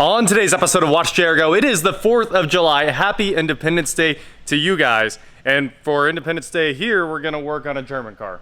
On today's episode of Watch JR Go, it is the 4th of July. Happy Independence Day to you guys. And for Independence Day here, we're gonna work on a German car.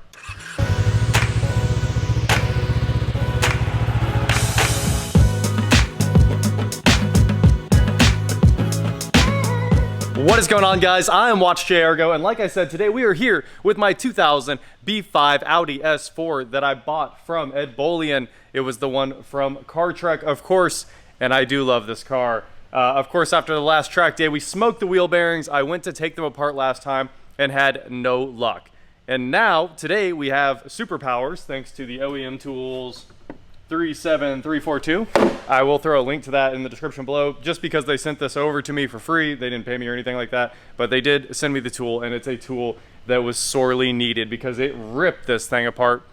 What is going on, guys? I am Watch JR Go, and like I said, today we are here with my 2000 B5 Audi S4 that I bought from Ed Bolian. It was the one from Car Trek, of course, and I do love this car. Of course, after the last track day, we smoked the wheel bearings. I went to take them apart last time and had no luck. And now, today, we have superpowers, thanks to the OEM Tools 37342. I will throw a link to that in the description below, just because they sent this over to me for free. They didn't pay me or anything like that, but they did send me the tool, and it's a tool that was sorely needed because it ripped this thing apart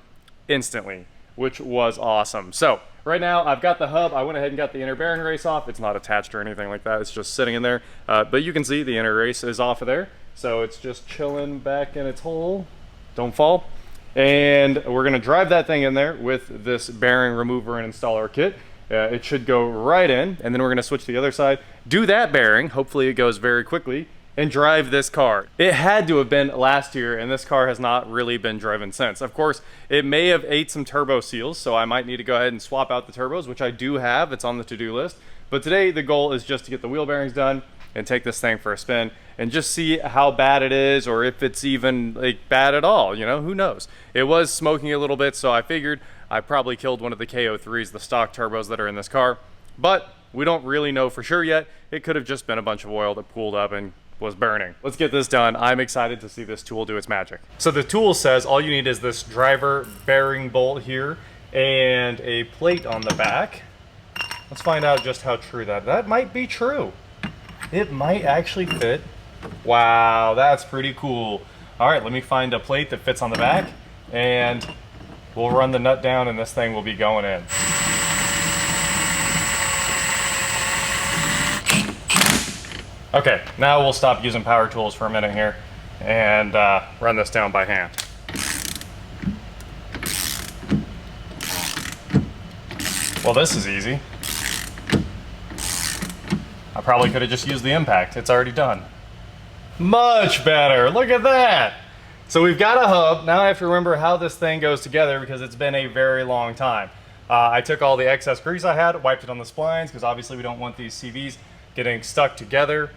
instantly, which was awesome. So right now I've got the hub. I went ahead and got the inner bearing race off. It's not attached or anything like that. It's just sitting in there, but you can see the inner race is off of there. So it's just chilling back in its hole. Don't fall. And we're gonna drive that thing in there with this bearing remover and installer kit. It should go right in, and then we're gonna switch to the other side, do that bearing, hopefully it goes very quickly, and drive this car. It had to have been last year, and this car has not really been driven since. Of course, it may have ate some turbo seals, so I might need to go ahead and swap out the turbos, which I do have. It's on the to-do list. But today, the goal is just to get the wheel bearings done and take this thing for a spin and just see how bad it is, or if it's even like bad at all. You know, who knows? It was smoking a little bit, so I figured I probably killed one of the KO3s, the stock turbos that are in this car. But we don't really know for sure yet. It could have just been a bunch of oil that pooled up and was burning. Let's get this done. I'm excited to see this tool do its magic. So the tool says all you need is this driver bearing bolt here and a plate on the back. Let's find out just how true that might be true. It might actually fit. Wow, that's pretty cool. All right, let me find a plate that fits on the back, and we'll run the nut down and this thing will be going in. Okay, now we'll stop using power tools for a minute here and run this down by hand. Well, this is easy. I probably could have just used the impact. It's already done. Much better, look at that. So we've got a hub. Now I have to remember how this thing goes together because it's been a very long time. I took all the excess grease I had, wiped it on the splines, because obviously we don't want these CVs getting stuck together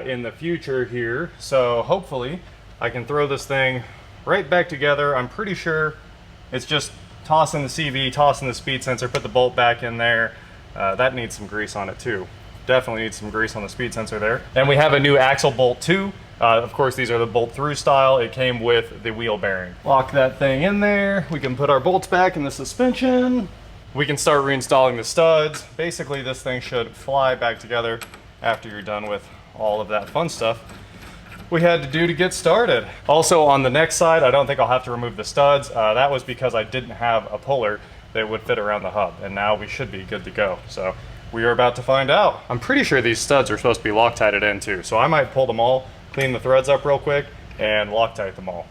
in the future here. So hopefully I can throw this thing right back together. I'm pretty sure it's just tossing the CV, tossing the speed sensor, put the bolt back in there. That needs some grease on it too. Definitely needs some grease on the speed sensor there. And we have a new axle bolt too. Of course, these are the bolt through style. It came with the wheel bearing. Lock that thing in there. We can put our bolts back in the suspension. We can start reinstalling the studs. Basically, this thing should fly back together after you're done with all of that fun stuff we had to do to get started. Also, on the next side, I don't think I'll have to remove the studs. That was because I didn't have a puller that would fit around the hub, and now we should be good to go. So we are about to find out. I'm pretty sure these studs are supposed to be Loctited in too, so I might pull them all, clean the threads up real quick, and Loctite them all.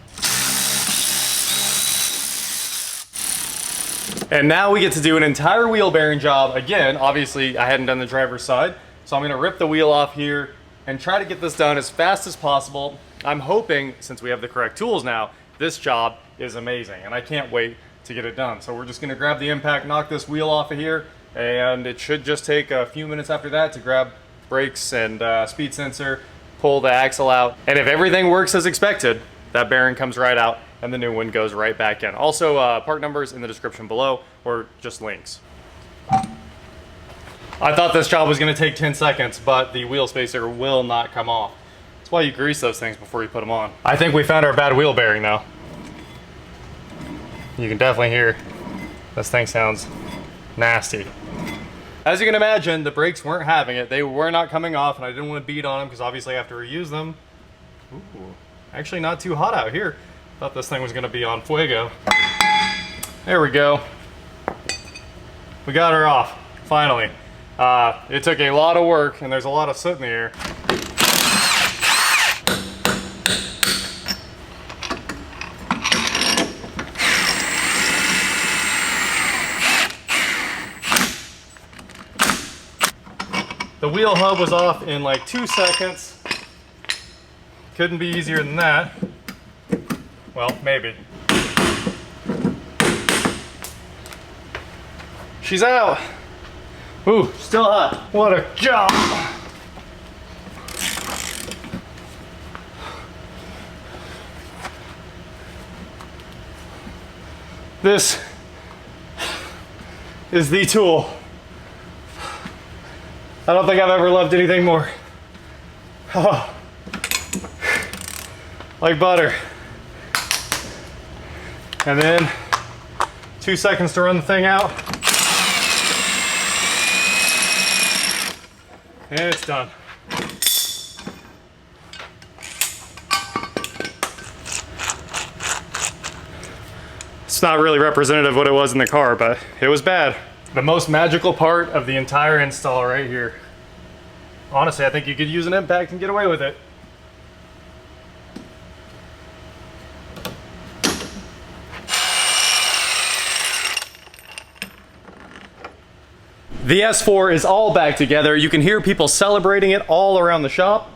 And now we get to do an entire wheel bearing job. Again, obviously I hadn't done the driver's side, so I'm gonna rip the wheel off here and try to get this done as fast as possible. I'm hoping, since we have the correct tools now, this job is amazing, and I can't wait to get it done. So we're just gonna grab the impact, knock this wheel off of here, and it should just take a few minutes after that to grab brakes and speed sensor, pull the axle out, and if everything works as expected, that bearing comes right out and the new one goes right back in. Also, part numbers in the description below, or just links. I thought this job was gonna take 10 seconds, but the wheel spacer will not come off. That's why you grease those things before you put them on. I think we found our bad wheel bearing now. You can definitely hear this thing sounds nasty. As you can imagine, the brakes weren't having it. They were not coming off, and I didn't want to beat on them because obviously I have to reuse them. Ooh, actually not too hot out here. Thought this thing was gonna be on fuego. There we go. We got her off, finally. It took a lot of work, and there's a lot of soot in the air. The wheel hub was off in like 2 seconds. Couldn't be easier than that. Well, maybe. She's out. Ooh, still hot. What a job. This is the tool. I don't think I've ever loved anything more. Oh, like butter. And then 2 seconds to run the thing out. And it's done. It's not really representative of what it was in the car, but it was bad. The most magical part of the entire install right here. Honestly, I think you could use an impact and get away with it. The S4 is all back together. You can hear people celebrating it all around the shop.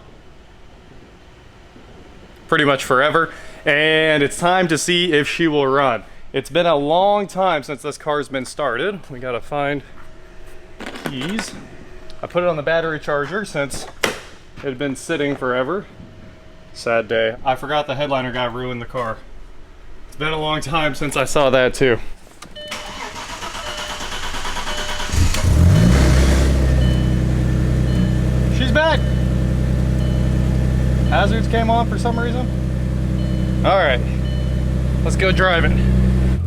Pretty much forever. And it's time to see if she will run. It's been a long time since this car's been started. We gotta find keys. I put it on the battery charger since it had been sitting forever. Sad day. I forgot the headliner guy ruined the car. It's been a long time since I saw that too. She's back. Hazards came on for some reason. All right, let's go driving.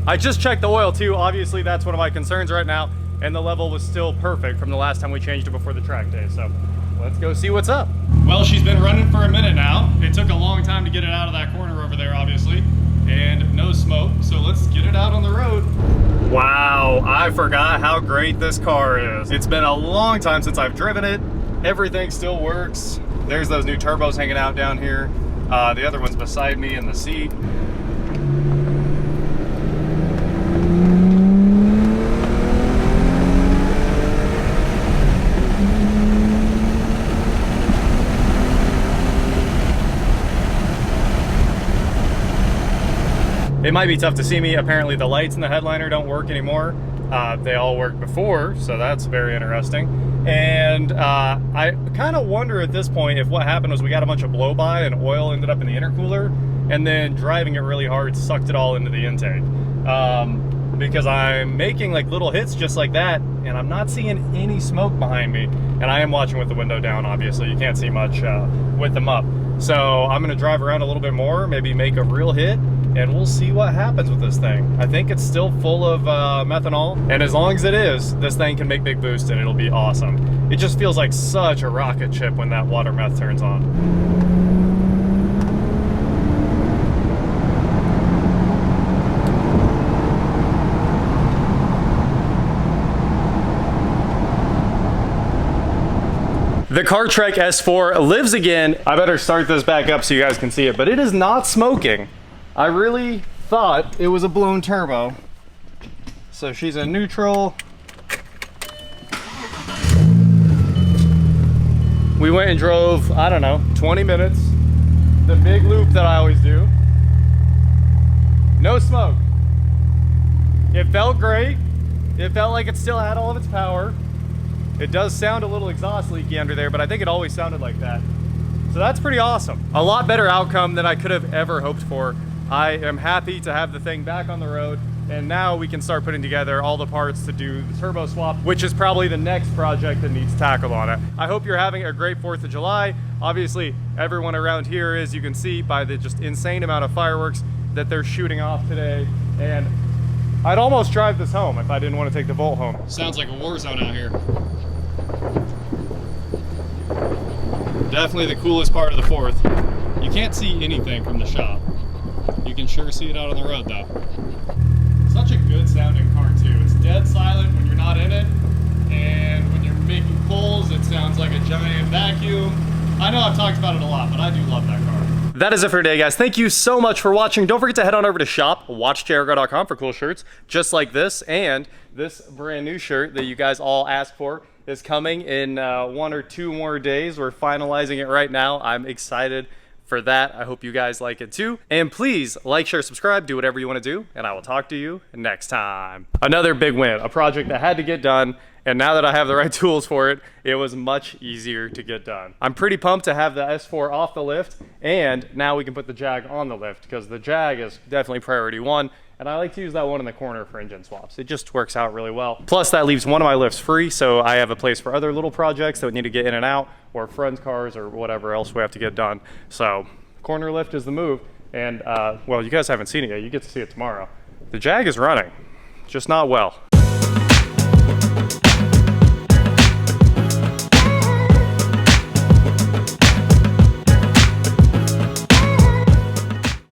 I just checked the oil too. Obviously that's one of my concerns right now, and the level was still perfect from the last time we changed it before the track day. So let's go see what's up. Well, she's been running for a minute now. It took a long time to get it out of that corner over there, obviously, and no smoke. So let's get it out on the road. Wow, I forgot how great this car is. It's been a long time since I've driven it. Everything still works. There's those new turbos hanging out down here. The other one's beside me in the seat. It might be tough to see me. Apparently the lights in the headliner don't work anymore. They all worked before, so that's very interesting. And I kind of wonder at this point if what happened was we got a bunch of blow-by and oil ended up in the intercooler, and then driving it really hard sucked it all into the intake. Because I'm making like little hits just like that, and I'm not seeing any smoke behind me. And I am watching with the window down, obviously. You can't see much with them up. So I'm gonna drive around a little bit more, maybe make a real hit, and we'll see what happens with this thing. I think it's still full of methanol, and as long as it is, this thing can make big boost and it'll be awesome. It just feels like such a rocket ship when that water meth turns on. The CarTrek S4 lives again. I better start this back up so you guys can see it, but it is not smoking. I really thought it was a blown turbo. So she's in neutral. We went and drove, I don't know, 20 minutes. The big loop that I always do. No smoke. It felt great. It felt like it still had all of its power. It does sound a little exhaust leaky under there, but I think it always sounded like that. So that's pretty awesome. A lot better outcome than I could have ever hoped for. I am happy to have the thing back on the road, and now we can start putting together all the parts to do the turbo swap, which is probably the next project that needs tackled on it. I hope you're having a great 4th of July. Obviously, everyone around here is, you can see by the just insane amount of fireworks that they're shooting off today. And I'd almost drive this home if I didn't want to take the Volt home. Sounds like a war zone out here. Definitely the coolest part of the 4th. You can't see anything from the shop. You can sure see it out on the road though. Such a good sounding car too. It's dead silent when you're not in it, and when you're making pulls it sounds like a giant vacuum. I know I've talked about it a lot, but I do love that car. That is it for today, guys. Thank you so much for watching. Don't forget to head on over to shop.watchjairgo.com for cool shirts just like this, and this brand new shirt that you guys all asked for. is coming in 1 or 2 more days. We're finalizing it right now. I'm excited for that. I hope you guys like it too. And please like, share, subscribe, do whatever you want to do, and I will talk to you next time. Another big win, a project that had to get done, and now that I have the right tools for it, it was much easier to get done. I'm pretty pumped to have the S4 off the lift, and now we can put the Jag on the lift, because the Jag is definitely priority 1, and I like to use that one in the corner for engine swaps. It just works out really well. Plus that leaves one of my lifts free, so I have a place for other little projects that would need to get in and out, or friends' cars, or whatever else we have to get done. So corner lift is the move, and well, you guys haven't seen it yet. You get to see it tomorrow. The Jag is running, just not well.